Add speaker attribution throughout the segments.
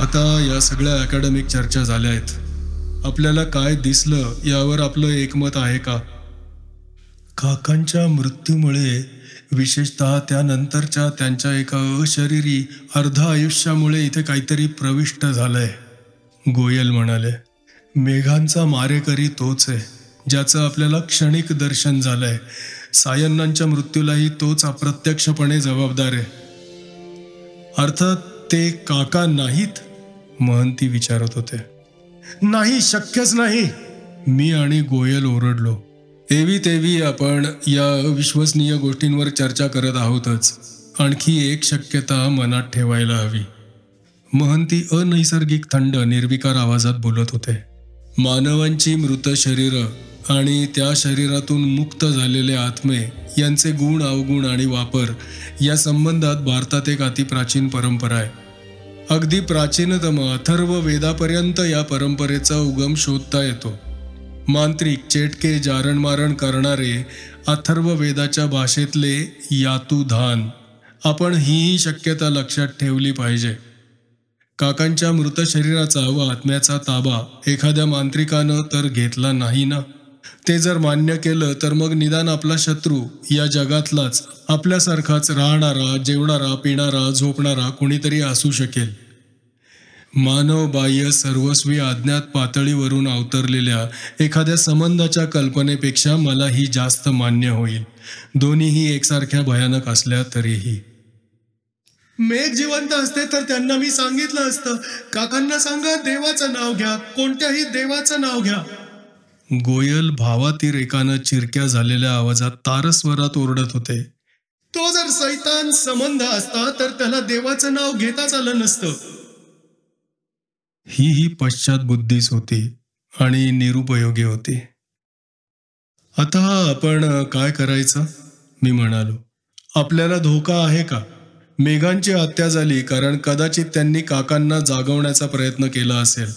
Speaker 1: आता या सगळ्या अकॅडमिक चर्चा झाल्या आहेत. आपल्याला काय दिसलं यावर आपलं एकमत आहे का? काकांच्या मृत्यूमुळे, विशेषतः त्यानंतरच्या त्यांच्या एका अशरीरी अर्ध आयुष्यामुळे इथे काहीतरी प्रविष्ट झालंय, गोयल म्हणाले. मेघांचा मारेकरी तोच आहे, ज्याचं आपल्याला क्षणिक दर्शन झालंय. सायन्नांच्या मृत्यूलाही तोच अप्रत्यक्षपणे जबाबदार आहे. अर्थात ते काका नाहीत, महंती विचारत होते. नाही, शक्यच नाही, मी आणि गोयल ओरडलो. एवी तेवी आपण या अविश्वसनीय गोष्टींवर चर्चा करत आहोतच. आणखी एक शक्यता मनात ठेवायला हवी. महंती अनैसर्गिक थंड निर्विकार आवाजात बोलत होते. मानवांची मृत शरीरं आणि त्या शरीरातून मुक्त झालेले आत्मे यांचे गुण अवगुण आणि वापर या संबंधात भारतात एक अतिप्राचीन परंपरा आहे. अगदी प्राचीनतम अथर्व वेदापर्यंत या परंपरेचा उगम शोधता येतो. मांत्रिक, चेटके, जारणमारण करणारे अथर्व वेदाच्या भाषेतले यातुधान. आपण ही शक्यता लक्षात ठेवली पाहिजे. काकांच्या मृत शरीराचा व आत्म्याचा ताबा एखाद्या मांत्रिकानं तर घेतला नाही ना. ते जर मान्य केलं तर मग निदान आपला शत्रू या जगातलाच आपल्यासारखाच राहणारा, जेवणारा, पिणारा, झोपणारा कोणीतरी असू शकेल. मानव बाह्य सर्वस्वी अज्ञात पातळीवरून अवतरलेल्या एखाद्या संबंधाच्या कल्पनेपेक्षा मला ही जास्त मान्य होईल, दोन्हीही एकसारख्या भयानक असल्या तरीही. मेघ जिवंत असते तर त्यांना मी सांगितलं असतं, काकांना सांगा देवाचं नाव घ्या, कोणत्याही देवाचं नाव घ्या. गोयल भावातिरेकानं चिरक्या झालेल्या आवाजात तारस्वरात ओरडत होते. तो जर सैतान संबंध असता तर त्याला देवाचं नाव घेताच आलं नसतं. ही पश्चात बुद्धीच होती आणि निरुपयोगी होती. आता आपण काय करायचं, मी म्हणालो. आपल्याला धोका आहे का? मेघांची हत्या झाली कारण कदाचित त्यांनी काकांना जागवण्याचा प्रयत्न केला असेल.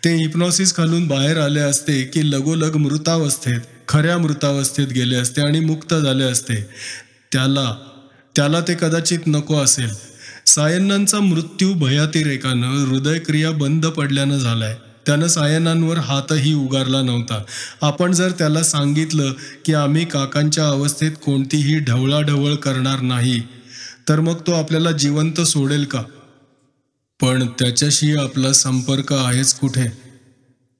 Speaker 1: ते हिप्नॉसिस खालून बाहेर आले असते की लगोलग मृतावस्थेत, खऱ्या मृतावस्थेत गेले असते आणि मुक्त झाले असते. त्याला ते कदाचित नको असेल. सायन्नांचा मृत्यू भयातिरेकानं, हृदयक्रिया बंद पडल्यानं झालाय. त्यानं सायन्नांवर हातही उगारला नव्हता. आपण जर त्याला सांगितलं की आम्ही काकांच्या अवस्थेत कोणतीही ढवळाढवळ करणार नाही, तर मग तो आपल्याला जिवंत सोडेल का? पण त्याच्याशी आपला संपर्क आहेच कुठे?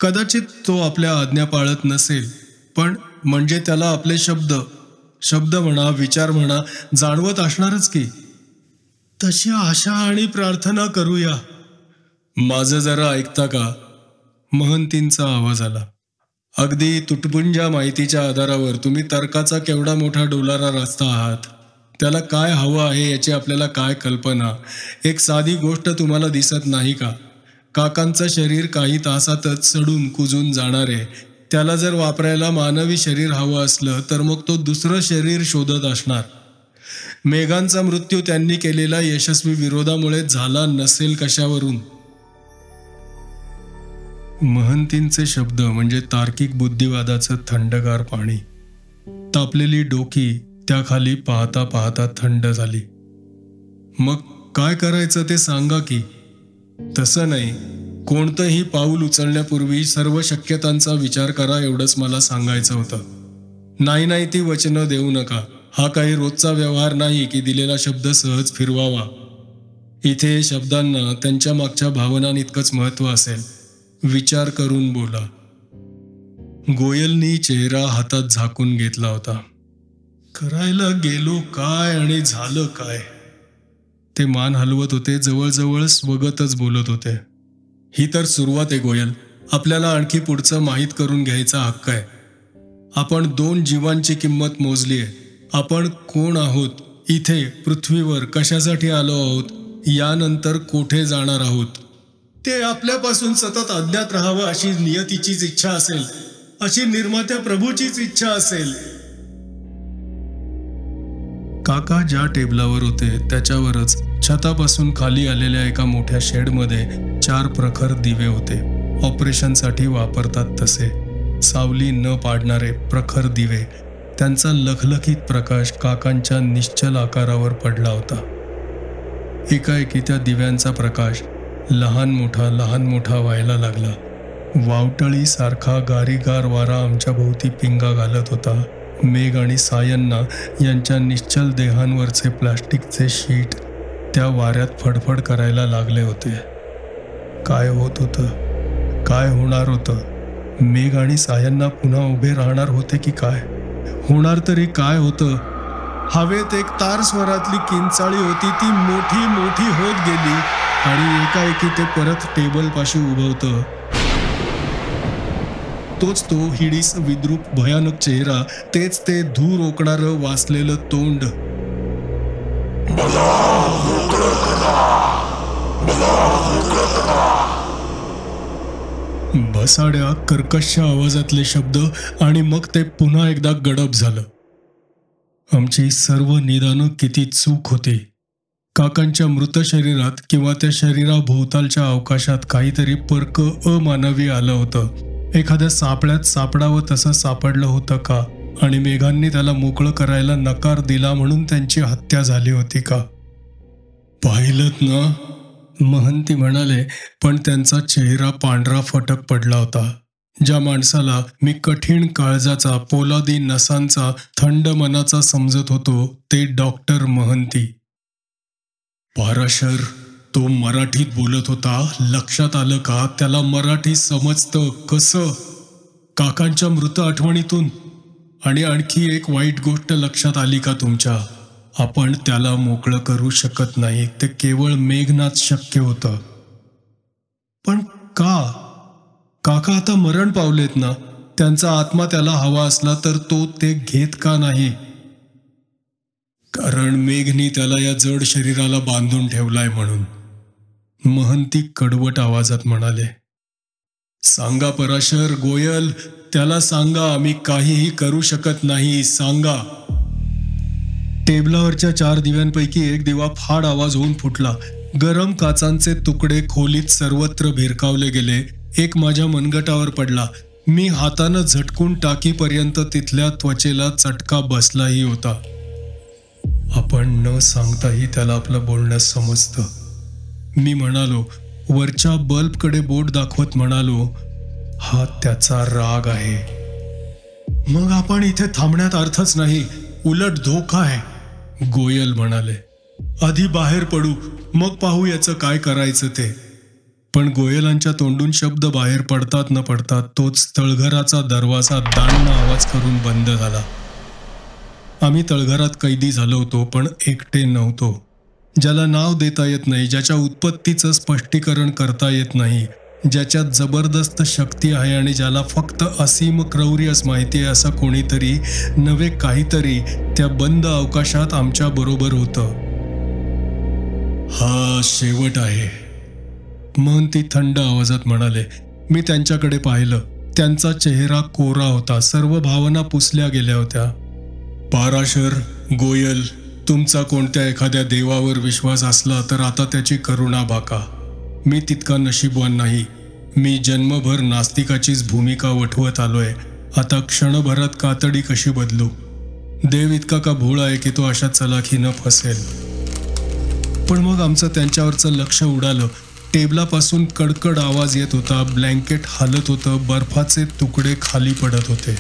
Speaker 1: कदाचित तो आपल्या आज्ञा पाळत नसेल, पण म्हणजे त्याला आपले शब्द म्हणा, विचार म्हणा जाणवत असणारच की. तशी आशा आणि प्रार्थना करूया. माझं जरा ऐकता का? महंतींचा आवाज आला. अगदी तुटपुंजा माहितीच्या आधारावर तुम्ही तर्काचा केवढा मोठा डोलारा रचता आहात. त्याला काय हवं आहे याची आपल्याला काय कल्पना? एक साधी गोष्ट तुम्हाला दिसत नाही का? काकांचं शरीर काही तासातच सडून कुजून जाणार आहे. त्याला जर वापरायला मानवी शरीर हवं असलं तर मग तो दुसरं शरीर शोधत असणार. मेघांचा मृत्यू त्यांनी केलेल्या यशस्वी विरोधामुळे झाला नसेल कशावरून? महंतींचे शब्द म्हणजे तार्किक बुद्धिवादाचं थंडगार पाणी. तापलेली डोकी त्याखाली पाहता पाहता थंड झाली. मग काय करायचं ते सांगा की. तसं नाही, कोणतंही पाऊल उचलण्यापूर्वी सर्व शक्यतांचा विचार करा एवढंच मला सांगायचं होतं. नाही ती वचनं देऊ नका. हा काही रोजचा व्यवहार नाही की दिलेला शब्द सहज फिरवावा. इथे शब्दांना त्यांच्या मागच्या भावनांइतकंच महत्त्व असेल. विचार करून बोला. गोयलनी चेहरा हातात झाकून घेतला होता. करायला गेलो काय आणि झालं काय? ते मान हलवत होते, जवळजवळ स्वगतच बोलत होते. ही तर सुरुवात आहे गोयल. आपल्याला आणखी पुढचं माहीत करून घ्यायचा हक्क आहे. आपण 2 जीवांची किंमत मोजली आहे. आपण कोण आहोत, इथे पृथ्वीवर कशासाठी आलो आहोत, यानंतर कोठे जाणार आहोत. ते आपल्यापासून सतत अज्ञात राहावं अशी नियतीचीच इच्छा असेल, अशी निर्मात्या प्रभूचीच इच्छा असेल. काका ज्या टेबलावर होते त्याच्यावरच छतापासून खाली आलेल्या एका मोठ्या शेडमध्ये 4 प्रखर दिवे होते. ऑपरेशनसाठी वापरतात तसे सावली न पाडणारे प्रखर दिवे. त्यांचा लखलखीत प्रकाश काकांच्या निश्चल आकारावर पडला होता. एकाएकी त्या दिव्यांचा प्रकाश लहान मोठा व्हायला लागला. वावटळीसारखा गारीगार वारा आमच्या भोवती पिंगा घालत होता. मेघ आणि सायन्ना यांच्या निश्चल देहांवरचे प्लास्टिकचे शीट त्या वाऱ्यात फडफड करायला लागले होते. काय होत होतं? काय होणार होतं? मेघ आणि सायन्ना पुन्हा उभे राहणार होते की काय? होणार तरी काय होतं? हवेत एक तार स्वरातली किंचाळी होती, ती मोठी मोठी होत गेली आणि एकाएकी ते परत टेबलपाशी उभं होतं. तोच तो हिडीस विद्रूप भयानक चेहरा, तेच ते धूर ओकणारं वासलेलं तोंड. बसाड्या कर्कश आवाजातले शब्द आणि मग ते पुन्हा एकदा गडप झालं. आमची सर्व निदानं किती चूक होती. काकांच्या मृत शरीरात किंवा त्या शरीराभोवतालच्या अवकाशात काहीतरी पर्क अमानवी आलं होतं. एखाद्या सापळ्यात सापडावं तसं सापडलं होतं का? आणि मेघांनी त्याला मोकळं करायला नकार दिला म्हणून त्यांची हत्या झाली होती का? पाहिलंत ना? महंती म्हणाले, पण त्यांचा चेहरा पांढरा फटक पडला होता. ज्या माणसाला मी कठीण काळजाचा, पोलादी नसांचा, थंड मनाचा समजत होतो, ते डॉक्टर महंती. पाराशर, तो मराठीत बोलत होता. लक्षात आलं का? त्याला मराठी समजतं कसं? काकांच्या मृत आठवणीतून. आणि आणखी एक वाईट गोष्ट लक्षात आली का तुमच्या? आपण त्याला मोकळं करू शकत नाही. ते केवळ मेघनात शक्य होतं. पण का? काका आता मरण पावलेत ना. त्यांचा आत्मा त्याला हवा असला तर तो ते घेत का नाही? कारण मेघनी त्याला या जड शरीराला बांधून ठेवलाय म्हणून. महंती कडवट आवाजात म्हणाले. सांगा पराशर, गोयल, त्याला सांगा आम्ही काहीही करू शकत नाही. सांगा. टेबलावरच्या 4 दिव्यांपैकी एक दिवा फाड आवाज होऊन फुटला. गरम काचांचे तुकडे खोलीत सर्वत्र भिरकावले गेले. एक माझ्या मनगटावर पडला. मी हातानं झटकून टाकीपर्यंत तिथल्या त्वचेला चटका बसलाही होता. आपण न सांगताही त्याला आपलं बोलणं समजतं. मी म्हणालो, वरच्या बल्बकडे बोट दाखवत म्हणालो, हा त्याचा राग आहे. मग आपण इथे थांबण्यात अर्थच नाही, उलट धोका आहे. गोयल म्हणाले, आधी बाहेर पडू, मग पाहू याचं काय करायचं ते. पण गोयलांच्या तोंडून शब्द बाहेर पडतात न पडतात तोच तळघराचा दरवाजा दांडना आवाज करून बंद झाला. आम्ही तळघरात कैदी झालो होतो, पण एकटे नव्हतो. ज्याला नाव देता येत नाही, ज्याच्या उत्पत्तीचं स्पष्टीकरण करता येत नाही, ज्याच्यात जबरदस्त शक्ती आहे आणि ज्याला फक्त असीम क्रौर्यच माहिती आहे, असं कोणीतरी, नवे काहीतरी त्या बंद अवकाशात आमच्या बरोबर होतं. हा शेवट आहे, महंती थंड आवाजात म्हणाले. मी त्यांच्याकडे पाहिलं. त्यांचा चेहरा कोरा होता. सर्व भावना पुसल्या गेल्या होत्या. पाराशर, गोयल, तुमचा कोणत्या एखाद्या देवावर विश्वास असला तर आता त्याची करुणा बाका. मी तितका नशीबवान नाही. मी जन्मभर नास्तिकाचीच भूमिका वठवत आलोय. आता क्षणभरात कातडी कशी बदलू? देव इतका का भोळा आहे की तो अशा चलाखीनं फसेल? पण मग आमचं त्यांच्यावरचं लक्ष उडालं. टेबलापासून कडकड आवाज येत होता. ब्लँकेट हालत होतं. बर्फाचे तुकडे खाली पडत होते.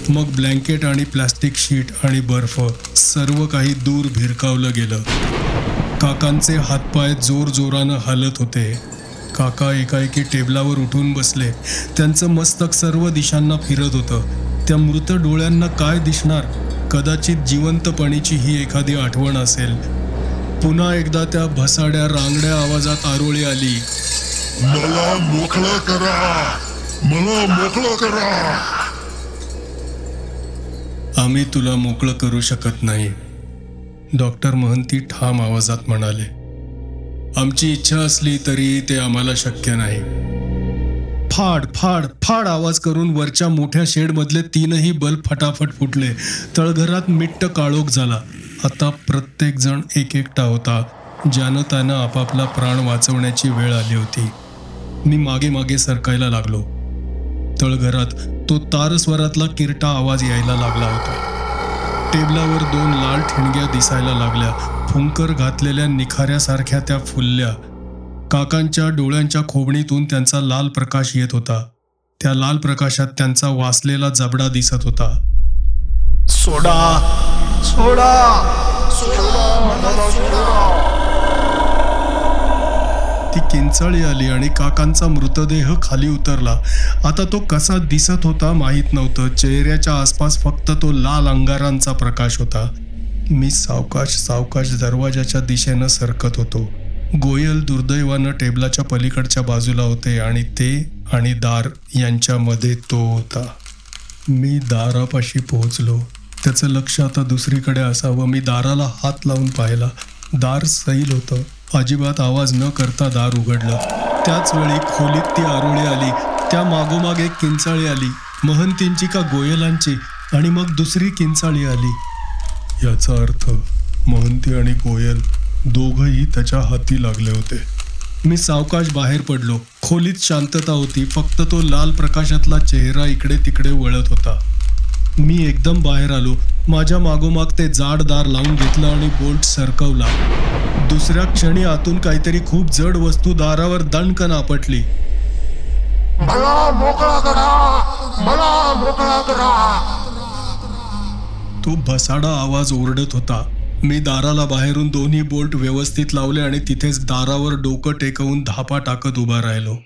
Speaker 1: मग ब्लँकेट आणि प्लास्टिक शीट आणि बर्फ सर्व काही दूर भिरकावलं गेलं. काकांचे हातपाय जोरानं हालत होते. काका एकाएकी टेबलावर उठून बसले. त्यांचं मस्तक सर्व दिशांना फिरत होतं. त्या मृत डोळ्यांना काय दिसणार? कदाचित जिवंतपणीची ही एखादी आठवण असेल. पुन्हा एकदा त्या भसाड्या रांगड्या आवाजात आरोळी आली,
Speaker 2: मला मोकळं करा, मला मोकळं करा.
Speaker 1: आम्ही तुला मोकळं करू शकत नाही, डॉक्टर महंती ठाम आवाजात म्हणाले. आमची इच्छा असली तरी ते आम्हाला शक्य नाही. फाड फाड फाड आवाज करून वरच्या मोठ्या शेडमधले 3ही बल्ब फटाफट फुटले. तळघरात मिट्ट काळोख झाला. आता प्रत्येक जण एक एकटा होता. ज्यानं त्यानं आपापला प्राण वाचवण्याची वेळ आली होती. मी मागे मागे सरकायला लागलो. तळघरात तो तारस्वरातला किरटा आवाज यायला लागला होता. टेबलावर 2 लाल ठिणग्या दिसायला लागल्या. फुंकर घातलेल्या निखाऱ्यासारख्या त्या फुलल्या. काकांच्या डोळ्यांच्या खोबणीतून त्यांचा लाल प्रकाश येत होता. त्या लाल प्रकाशात त्यांचा वासलेला जबडा दिसत होता.
Speaker 2: सोडा सोडा सोडा मला सोडा.
Speaker 1: ती किंचाळी आली आणि काकांचा मृतदेह खाली उतरला. आता तो कसा दिसत होता माहीत नव्हतं. चेहऱ्याच्या आसपास फक्त तो लाल अंगारांचा प्रकाश होता. मी सावकाश सावकाश दरवाजाच्या दिशेनं सरकत होतो. गोयल दुर्दैवानं टेबलाच्या पलीकडच्या बाजूला होते आणि ते आणि दार यांच्यामध्ये तो होता. मी दारापाशी पोहोचलो. त्याचं लक्ष आता दुसरीकडे असावं. मी दाराला हात लावून पाहिला. दार सैल होतं. अजिबात आवाज न करता दार उघडलं. त्याच वेळी खोलीत ती आरोळी आली. त्या मागोमाग एक किंचाळी आली. महंतींची का गोयलांची, आणि मग दुसरी किंचाळी आली. याचा अर्थ महंती आणि गोयल दोघंही त्याच्या हाती लागले होते. मी सावकाश बाहेर पडलो. खोलीत शांतता होती. फक्त तो लाल प्रकाशातला चेहरा इकडे तिकडे वळत होता. मी एकदम बाहेर आलो. माझ्या मागोमाग ते जाड दार लावून घेतलं आणि बोल्ट सरकवला. दुसऱ्या क्षणी आतून काहीतरी खूप जड वस्तू दारावर दणकन आपटली.
Speaker 2: मला मोकळा करा, मला मोकळा करा.
Speaker 1: तो भसाडा आवाज ओरडत होता. मी दाराला बाहेरून दोन्ही बोल्ट व्यवस्थित लावले आणि तिथेच दारावर डोकं टेकवून धापा टाकत उभा राहिलो.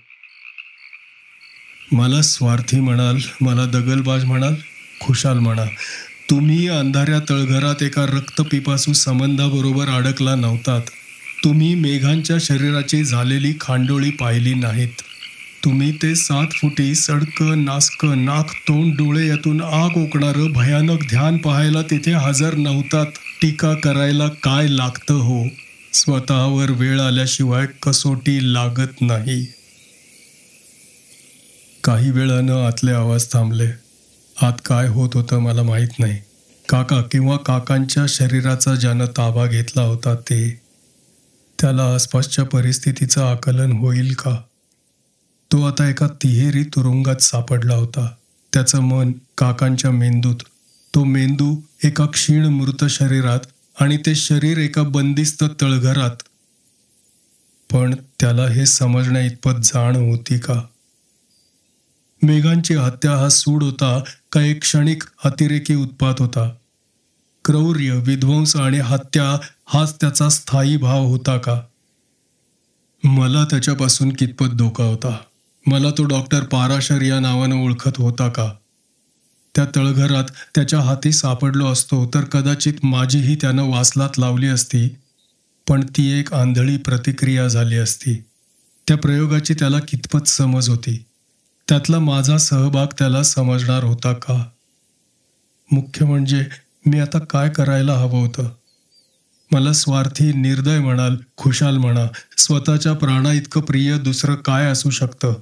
Speaker 1: मला स्वार्थी म्हणाल, मला दगलबाज म्हणाल, खुशाल म्हणा, तुम्ही अंधाऱ्या तळघरात एका रक्तपिपासू संबंधाबरोबर अडकला नव्हतात. तुम्ही मेघांच्या शरीराची झालेली खांडोळी पाहिली नाहीत. तुम्ही ते 7 फुटी सडकं नासकं नाक तोंड डोळे यातून आग ओकणारं भयानक ध्यान पाहायला तिथे हजर नव्हतात. टीका करायला काय लागतं हो. स्वतःवर वेळ आल्याशिवाय कसोटी लागत नाही. काही वेळानं आतले आवाज थांबले. आत काय होत होतं मला माहीत नाही. काका किंवा काकांच्या शरीराचा ज्यानं ताबा घेतला होता त्याला आसपासच्या परिस्थितीचं आकलन होईल का? तो आता एका तिहेरी तुरुंगात सापडला होता. त्याचं मन काकांच्या मेंदूत, तो मेंदू एका क्षीण मृत शरीरात आणि ते शरीर एका बंदिस्त तळघरात. पण त्याला हे समजण्या इतपत जाण होती का? मेघांची हत्या हा सूड होता का एक क्षणिक अतिरेकी उत्पात होता? क्रौर्य, विध्वंस आणि हत्या हाच त्याचा स्थायी भाव होता का? मला त्याच्यापासून कितपत धोका होता? मला तो डॉक्टर पाराशर या नावानं ओळखत होता का? त्या तळघरात त्याच्या हाती सापडलो असतो तर कदाचित माझीही त्यानं वासलात लावली असती, पण ती एक आंधळी प्रतिक्रिया झाली असती. त्या प्रयोगाची त्याला कितपत समज होती? त्यातला माझा सहभाग त्याला समजणार होता का? मुख्य म्हणजे मी आता काय करायला हवं होतं? मला स्वार्थी, निर्दय म्हणाल, खुशाल म्हणा, स्वतःच्या प्राणा इतकं प्रिय दुसरं काय असू शकतं?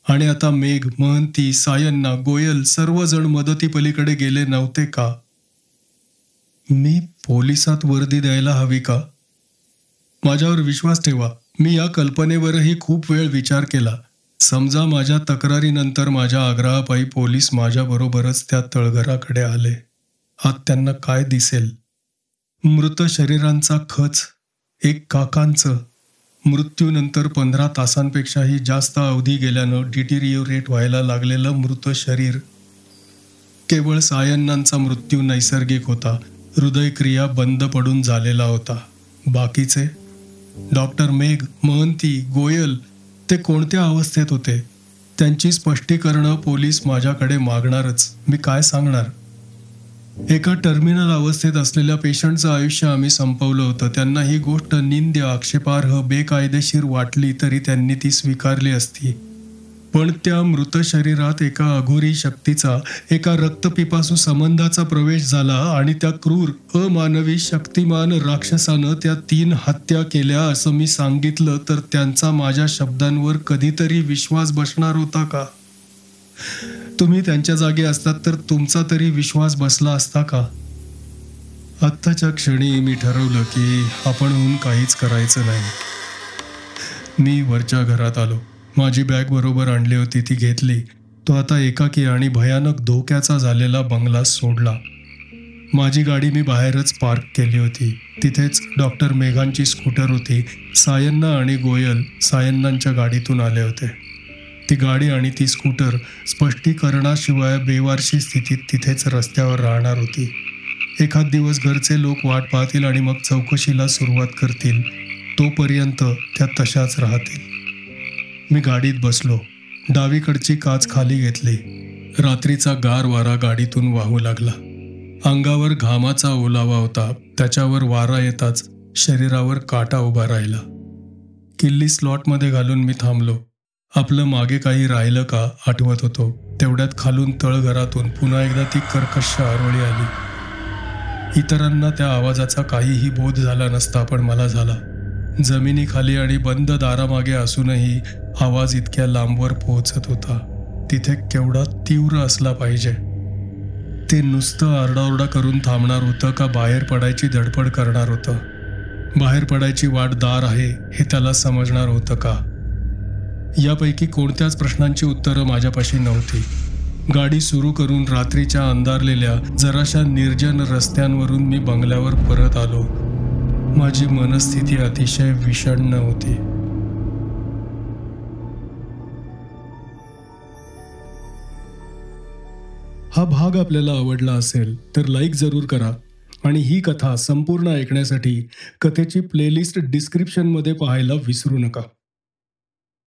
Speaker 1: आणि आता मेघ, महंती, सायन्ना, गोयल सर्वजण मदतीपलीकडे गेले नव्हते का? मी पोलिसात वर्दी द्यायला हवी का? माझ्यावर विश्वास ठेवा, मी या कल्पनेवरही खूप वेळ विचार केला. समजा माझ्या तक्रारीनंतर माझ्या आग्रहापायी पोलीस माझ्याबरोबरच त्या तळघराकडे आले. आत त्यांना काय दिसेल? मृत शरीरांचा खच, एक काकांचं मृत्यूनंतर 15 तासांपेक्षाही जास्त अवधी गेल्यानं डिटिरियोरेट व्हायला लागलेलं मृत शरीर. केवळ सायन्नांचा मृत्यू नैसर्गिक होता. हृदयक्रिया बंद पडून झालेला होता. बाकीचे डॉक्टर मेघ, महंती, गोयल ते कोणत्या अवस्थेत होते? त्यांची स्पष्टीकरणं पोलीस माझ्याकडे मागणारच. मी काय सांगणार? एका टर्मिनल अवस्थेत असलेल्या पेशंटचं आयुष्य आम्ही संपवलं होतं. त्यांना ही गोष्ट निंद्य, आक्षेपार्ह, बेकायदेशीर वाटली तरी त्यांनी ती स्वीकारली असती. पण त्या मृत शरीरात एका अघोरी शक्तीचा, एका रक्तपिपासू संबंधाचा प्रवेश झाला आणि त्या क्रूर, अमानवी, शक्तिमान राक्षसानं त्या 3 हत्या केल्या असं मी सांगितलं तर त्यांचा माझ्या शब्दांवर कधीतरी विश्वास बसणार होता का? तुम्ही त्यांच्या जागी असतात तर तुमचा तरी विश्वास बसला असता का? आत्ताच्या क्षणी मी ठरवलं की आपणहून काहीच करायचं नाही. मी वरच्या घरात आलो. माझी बॅग बरोबर आणली होती ती घेतली. तो आता एकाकी आणि भयानक धोक्याचा झालेला बंगला सोडला. माझी गाडी मी बाहेरच पार्क केली होती. तिथेच डॉक्टर मेघांची स्कूटर होती. सायन्ना आणि गोयल सायन्नांच्या गाडीतून आले होते. ती गाडी आणि ती स्कूटर स्पष्टीकरणाशिवाय बेवारशी स्थितीत तिथेच रस्त्यावर राहणार होती. एखाद दिवस घरचे लोक वाट पाहतील आणि मग चौकशीला सुरुवात करतील. तोपर्यंत त्या तशाच राहतील. मी गाडीत बसलो. डावीकडची काच खाली घेतली. रात्रीचा गार वारा गाडीतून वाहू लागला. अंगावर घामाचा ओलावा होता. त्याच्यावर वारा येताच शरीरावर काटा उभा राहिला. किल्ली स्लॉटमध्ये घालून मी थांबलो. आपलं मागे काही राहिलं का आठवत होतो. तेवढ्यात खालून तळघरातून पुन्हा एकदा ती कर्कश आरोळी आली. इतरांना त्या आवाजाचा काहीही बोध झाला नसता, पण मला झाला. जमिनीखाली आणि बंद दारामागे असूनही आवाज इतक्या लांबवर पोहोचत होता. तिथे केवढा तीव्र असला पाहिजे. ते नुसतं आरडाओरडा करून थांबणार होतं का बाहेर पडायची धडपड करणार होतं? बाहेर पडायची वाट दार आहे हे त्याला समजणार होतं का? यापैकी कोणत्याच प्रश्नांची उत्तरं माझ्यापाशी नव्हती. गाडी सुरू करून रात्रीच्या अंधारलेल्या जराशा निर्जन रस्त्यांवरून मी बंगल्यावर परत आलो. माझी मनस्थिती अतिशय विषण्ण होती. हा भाग आपल्याला आवडला असेल तर लाईक जरूर करा आणि ही कथा संपूर्ण ऐकण्यासाठी कथेची प्लेलिस्ट डिस्क्रिप्शनमध्ये पाहायला विसरू नका.